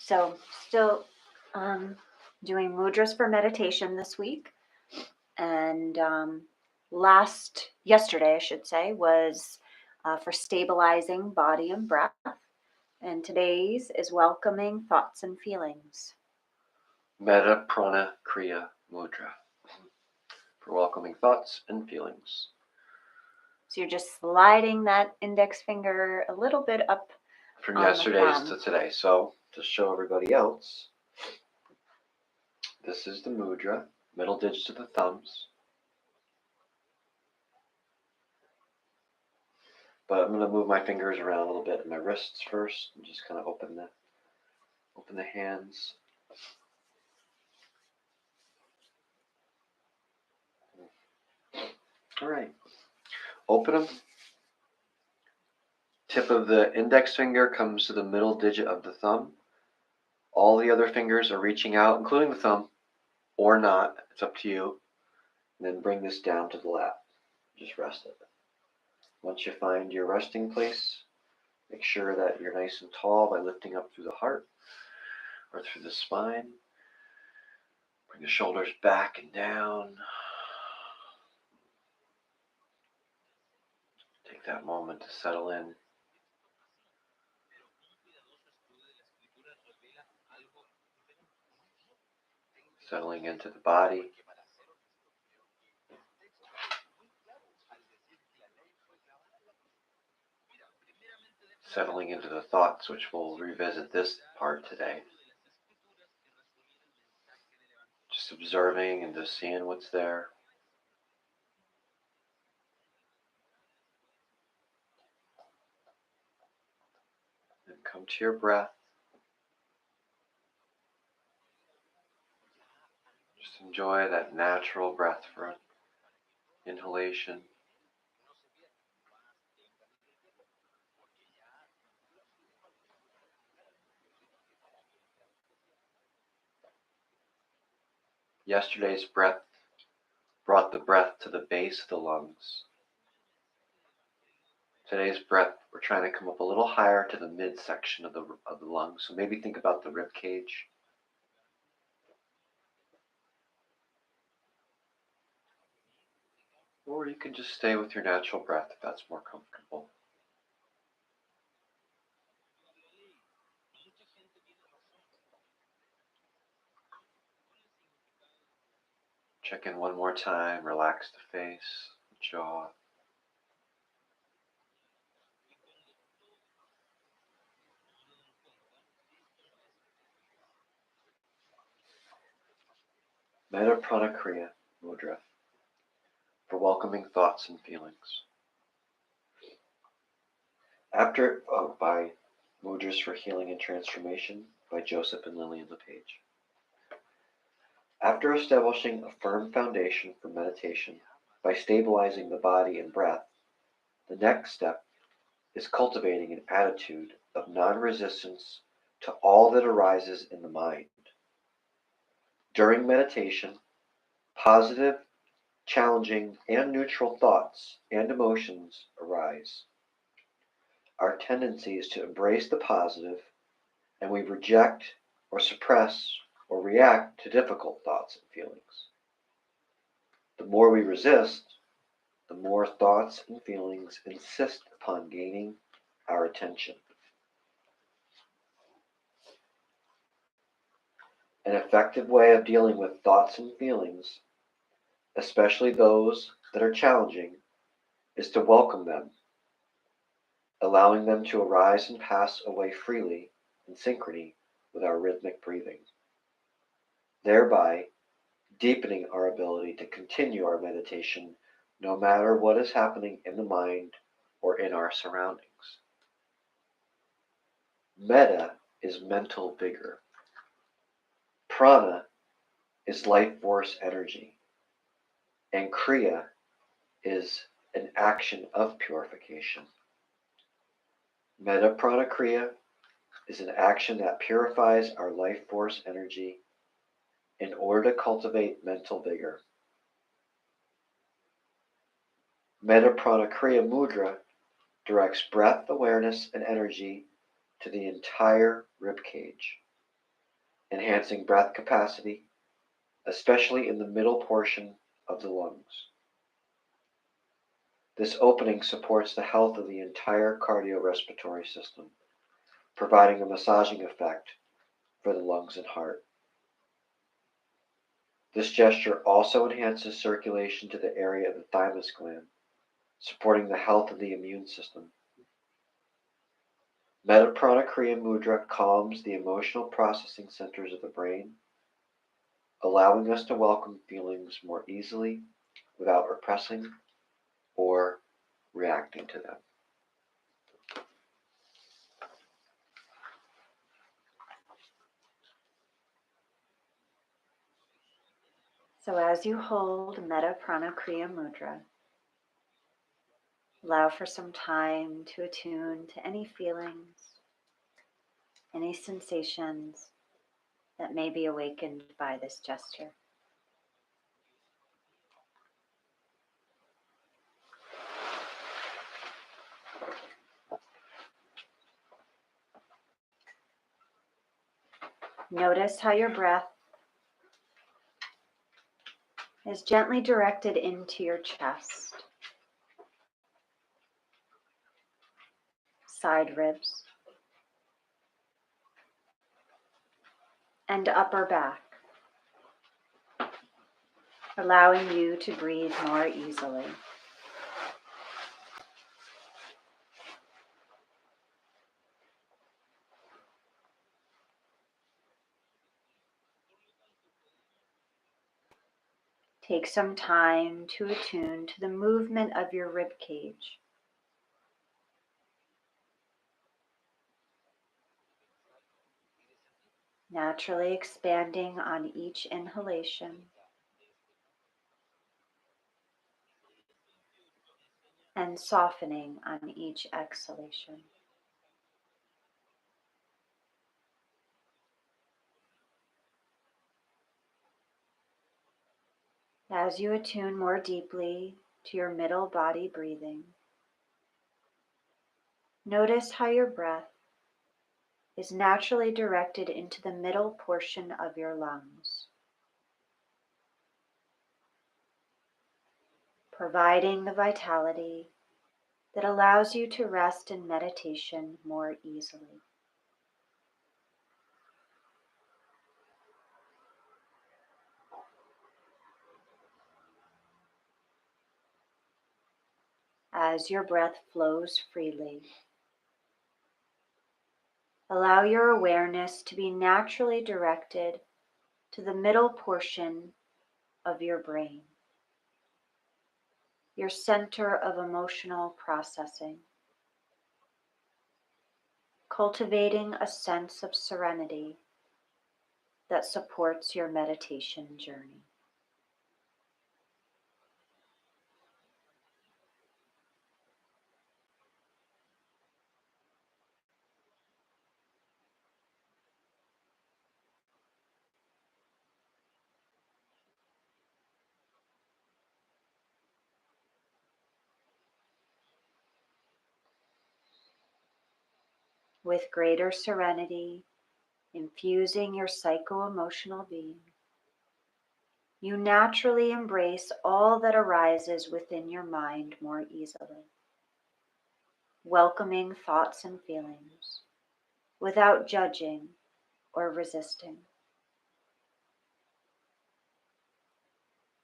So still doing mudras for meditation this week. And yesterday, I should say, was for stabilizing body and breath. And today's is welcoming thoughts and feelings. Medha Prana Kriya Mudra for welcoming thoughts and feelings. So you're just sliding that index finger a little bit up from on yesterday's the thumb to today. So to show everybody else, this is the mudra, middle digits of the thumbs. But I'm going to move my fingers around a little bit in my wrists first and just kind of open the hands. All right. Open them. Tip of the index finger comes to the middle digit of the thumb. All the other fingers are reaching out, including the thumb, or not. It's up to you. And then bring this down to the lap. Just rest it. Once you find your resting place, make sure that you're nice and tall by lifting up through the heart or through the spine. Bring the shoulders back and down. Take that moment to settle in. Settling into the body. Settling into the thoughts, which we'll revisit this part today. Just observing and just seeing what's there. And come to your breath. Just enjoy that natural breath for inhalation. Yesterday's breath brought the breath to the base of the lungs. Today's breath, we're trying to come up a little higher to the midsection of the lungs. So maybe think about the rib cage. Or you can just stay with your natural breath if that's more comfortable. Check in one more time, relax the face, the jaw. Medha Prana Kriya Mudra for welcoming thoughts and feelings. By Mudras for Healing and Transformation by Joseph and Lillian LePage. After establishing a firm foundation for meditation by stabilizing the body and breath, the next step is cultivating an attitude of non-resistance to all that arises in the mind. During meditation, positive, challenging, and neutral thoughts and emotions arise. Our tendency is to embrace the positive, and we reject or suppress or react to difficult thoughts and feelings. The more we resist, the more thoughts and feelings insist upon gaining our attention. An effective way of dealing with thoughts and feelings, especially those that are challenging, is to welcome them, allowing them to arise and pass away freely in synchrony with our rhythmic breathing, thereby deepening our ability to continue our meditation no matter what is happening in the mind or in our surroundings. Medha is mental vigor. Prana is life force energy. And Kriya is an action of purification. Medha Prana Kriya is an action that purifies our life force energy in order to cultivate mental vigor. Medha Prana Kriya Mudra directs breath awareness and energy to the entire rib cage, enhancing breath capacity, especially in the middle portion of the lungs. This opening supports the health of the entire cardiorespiratory system, providing a massaging effect for the lungs and heart. This gesture also enhances circulation to the area of the thymus gland, supporting the health of the immune system. Medha Prana Kriya Mudra calms the emotional processing centers of the brain, allowing us to welcome feelings more easily without repressing or reacting to them. So as you hold Medha Prana Kriya Mudra, allow for some time to attune to any feelings, any sensations that may be awakened by this gesture. Notice how your breath is gently directed into your chest, side ribs, and upper back, allowing you to breathe more easily. Take some time to attune to the movement of your rib cage. Naturally expanding on each inhalation and softening on each exhalation. As you attune more deeply to your middle body breathing, notice how your breath is naturally directed into the middle portion of your lungs, providing the vitality that allows you to rest in meditation more easily. As your breath flows freely, allow your awareness to be naturally directed to the middle portion of your brain, your center of emotional processing, cultivating a sense of serenity that supports your meditation journey. With greater serenity infusing your psycho-emotional being, you naturally embrace all that arises within your mind more easily, welcoming thoughts and feelings without judging or resisting.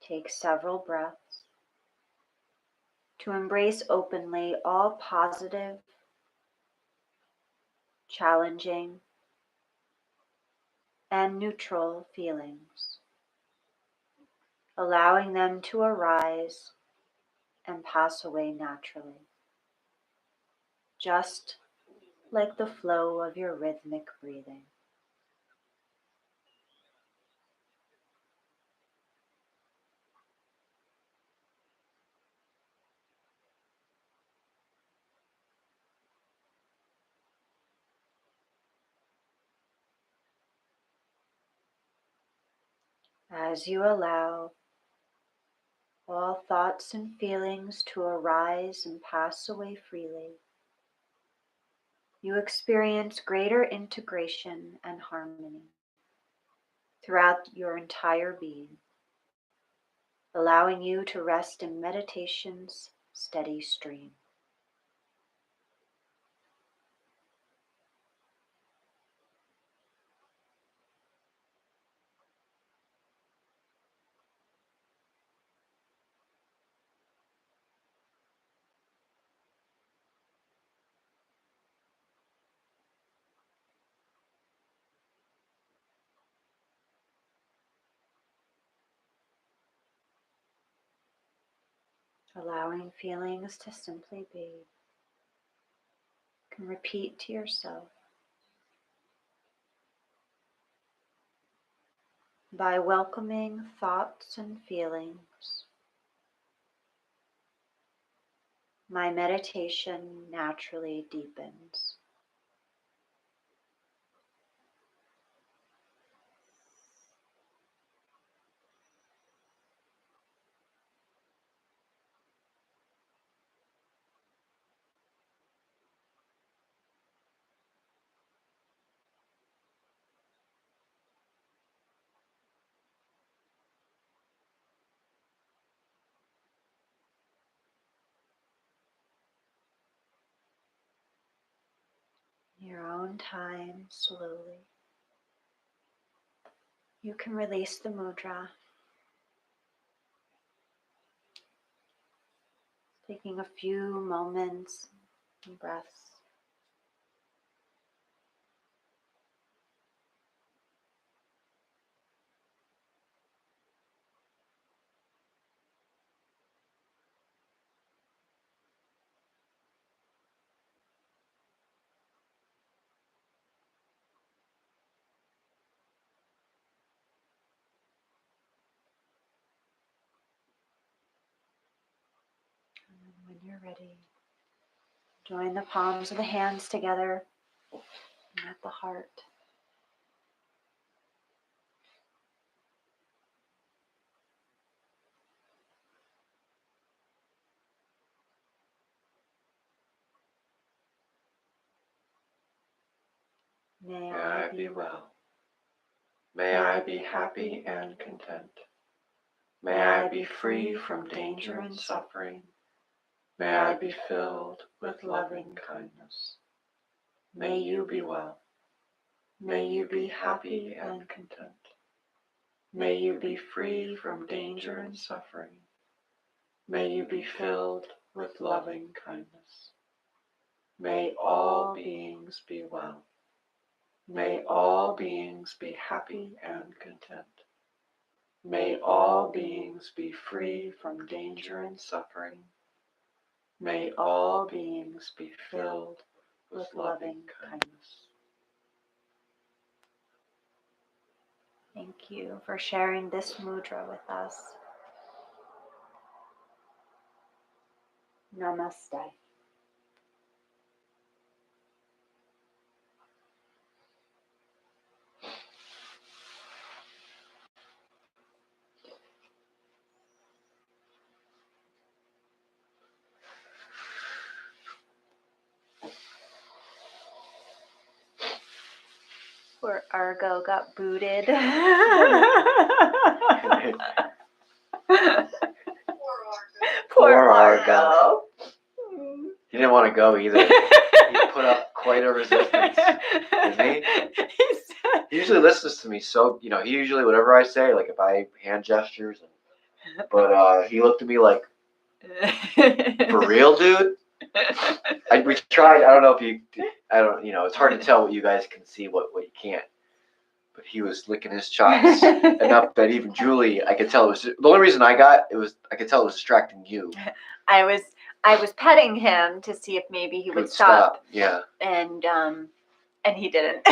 Take several breaths to embrace openly all positive, challenging, and neutral feelings, allowing them to arise and pass away naturally, just like the flow of your rhythmic breathing. As you allow all thoughts and feelings to arise and pass away freely, you experience greater integration and harmony. throughout your entire being, allowing you to rest in meditation's steady stream. Allowing feelings to simply be. You can repeat to yourself, by welcoming thoughts and feelings, my meditation naturally deepens. Your own time, slowly, you can release the mudra, taking a few moments and breaths. And when you're ready, join the palms of the hands together and at the heart. May I be well. May I be happy and content. May I be free from danger and suffering. May I be filled with loving kindness. May you be well. May you be happy and content. May you be free from danger and suffering. May you be filled with loving kindness. May all beings be well. May all beings be happy and content. May all beings be free from danger and suffering. May all beings be filled with loving kindness. Thank you for sharing this mudra with us. Namaste. Poor Argo got booted. Poor Argo. He didn't want to go either. He put up quite a resistance, didn't he? He usually listens to me, so, he usually, whatever I say, like if I hand gestures, but he looked at me like, for real, dude? We tried, I don't know if you, it's hard to tell what you guys can see, what you can't. But he was licking his chops enough that even Julie, I could tell it was, the only reason I could tell it was distracting you. I was petting him to see if maybe he would stop. Yeah. And he didn't.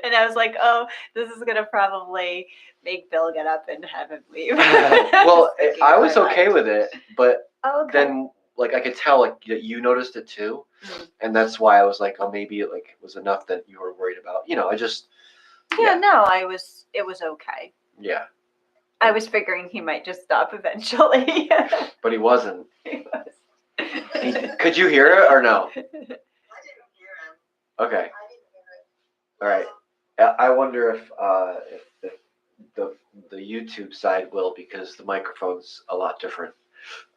And I was like, oh, this is going to probably make Bill get up and have him leave. Well, I was okay with it, but then, like, I could tell, like, that you noticed it too. Mm-hmm. And that's why I was like, oh, maybe it was enough that you were worried about. I just... Yeah, no, it was okay. Yeah. I was figuring he might just stop eventually. But he wasn't. He was. Could you hear it or no? I didn't hear him. Okay. I didn't hear it. All right. I wonder if the YouTube side will, because the microphone's a lot different.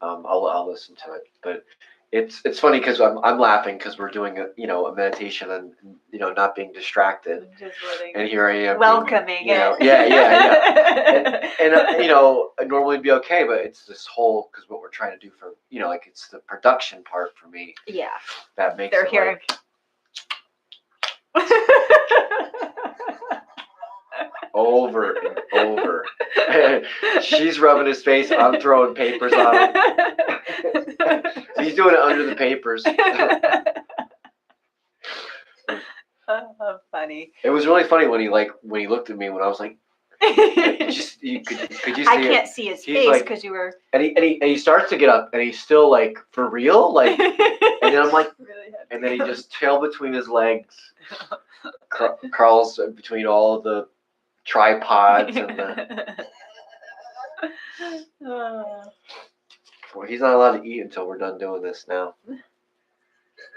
I'll listen to it, but it's funny because I'm laughing because we're doing a meditation and not being distracted, Just letting and here I am welcoming being, it. yeah, and I'd normally be okay, but it's this whole, because what we're trying to do for like, it's the production part for me Yeah, that makes they're it hearing. over and over. She's rubbing his face. I'm throwing papers on him. He's doing it under the papers. Funny. It was really funny when he looked at me when I was like, could you see I can't it? see his He's face like, because you were. And he starts to get up, and he's still like, for real, like, and then I'm like, really, and then he just tail between his legs, crawls between all of the tripods and the. Well, he's not allowed to eat until we're done doing this now.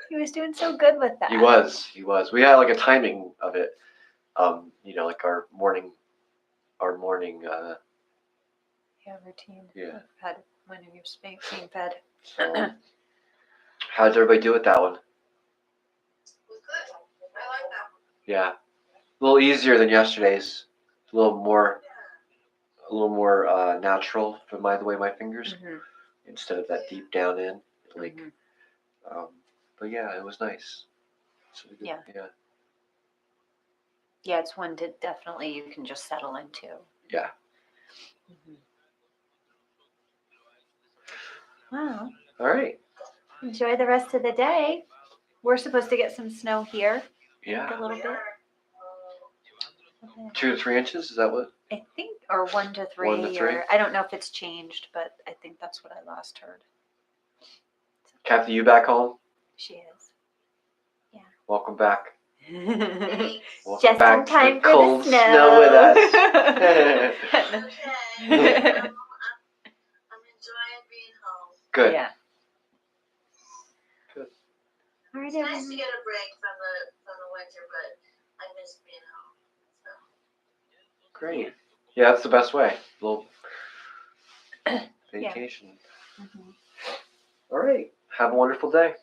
He was doing so good with that. He was. We had like a timing of it. Like our morning. Routine. Yeah. Had when he was being fed. So, how did everybody do with that one? It was good. I like that one. Yeah, a little easier than yesterday's. A little more natural for the way my fingers, instead of that deep down in, like. But yeah, it was nice. So yeah, it's one to definitely you can just settle into. Yeah. Wow. All right. Enjoy the rest of the day. We're supposed to get some snow here. Yeah. A little bit. 2 to 3 inches. Is that what? I think, or 1 to 3. 1 to 3. Or, I don't know if it's changed, but I think that's what I last heard. Kathy, you back home? She is. Yeah. Welcome back. Welcome Just back in time for for cold the snow. snow with us. I'm enjoying being home. Good. Yeah. Good. All right, It's nice to get a break from the winter, but I miss being home. So. Great. Yeah, that's the best way. A little vacation. Yeah. All right. Have a wonderful day.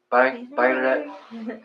Bye. Bye, Internet.